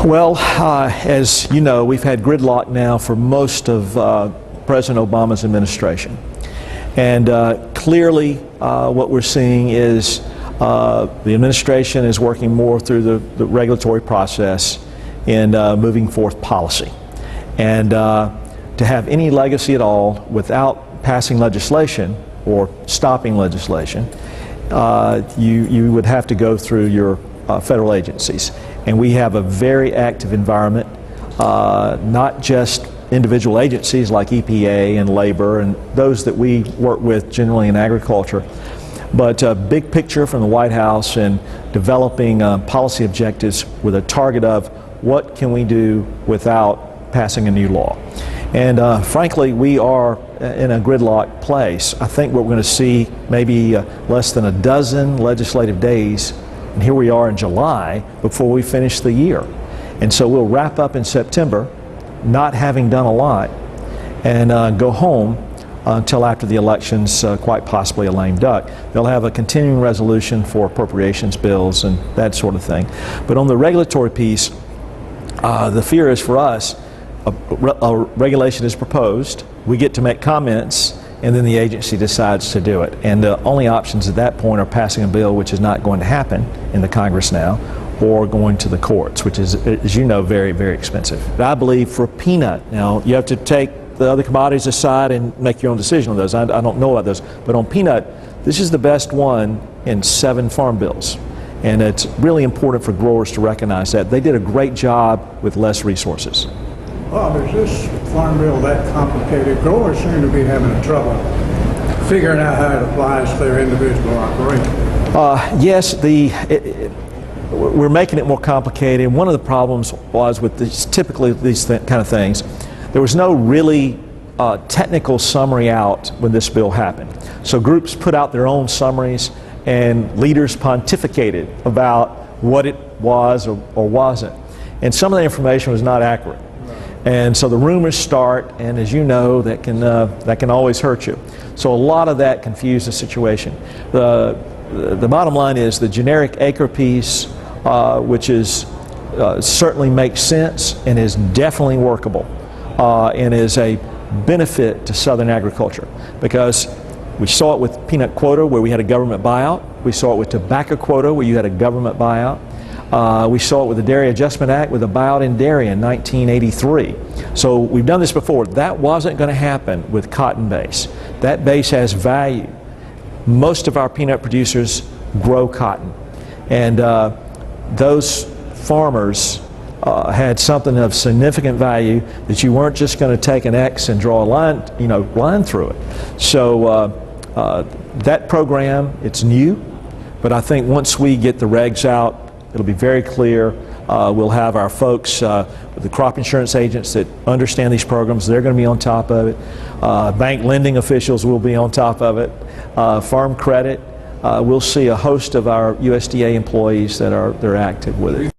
Well, as you know, we've had gridlock now for most of President Obama's administration. And clearly what we're seeing is the administration is working more through the regulatory process in moving forth policy. And to have any legacy at all without passing legislation or stopping legislation, you would have to go through your federal agencies. And we have a very active environment, not just individual agencies like EPA and labor and those that we work with generally in agriculture, but a big picture from the White House and developing policy objectives with a target of what can we do without passing a new law. And frankly, we are in a gridlock place. I think what we're going to see maybe less than a dozen legislative days, and here we are in July, before we finish the year. And so we'll wrap up in September, not having done a lot, and go home until after the elections, quite possibly a lame duck. They'll have a continuing resolution for appropriations bills and that sort of thing. But on the regulatory piece, the fear is for us, a regulation is proposed, we get to make comments, and then the agency decides to do it. And the only options at that point are passing a bill, which is not going to happen in the Congress now, or going to the courts, which is, as you know, very, very expensive. I believe for peanut, now you have to take the other commodities aside and make your own decision on those. I don't know about those. But on peanut, this is the best one in 7 farm bills. And it's really important for growers to recognize that. They did a great job with less resources. Bob, is this farm bill that complicated? Growers seem to be having trouble figuring out how it applies to their individual operation. Yes, we're making it more complicated. One of the problems was with typically these kind of things, there was no really technical summary out when this bill happened. So groups put out their own summaries and leaders pontificated about what it was or wasn't. And some of the information was not accurate. And so the rumors start, and as you know, that can always hurt you. So a lot of that confused the situation. The bottom line is the generic acre piece, which is certainly makes sense and is definitely workable, and is a benefit to southern agriculture, because we saw it with peanut quota where we had a government buyout. We saw it with tobacco quota where you had a government buyout. We saw it with the Dairy Adjustment Act with a buyout in dairy in 1983. So we've done this before. That wasn't going to happen with cotton base. That base has value. Most of our peanut producers grow cotton, and those farmers had something of significant value that you weren't just going to take an X and draw a line, line through it. So that program, it's new, but I think once we get the regs out, it'll be very clear. We'll have our folks, the crop insurance agents that understand these programs, they're going to be on top of it. Bank lending officials will be on top of it. Farm credit. We'll see a host of our USDA employees that are active with it.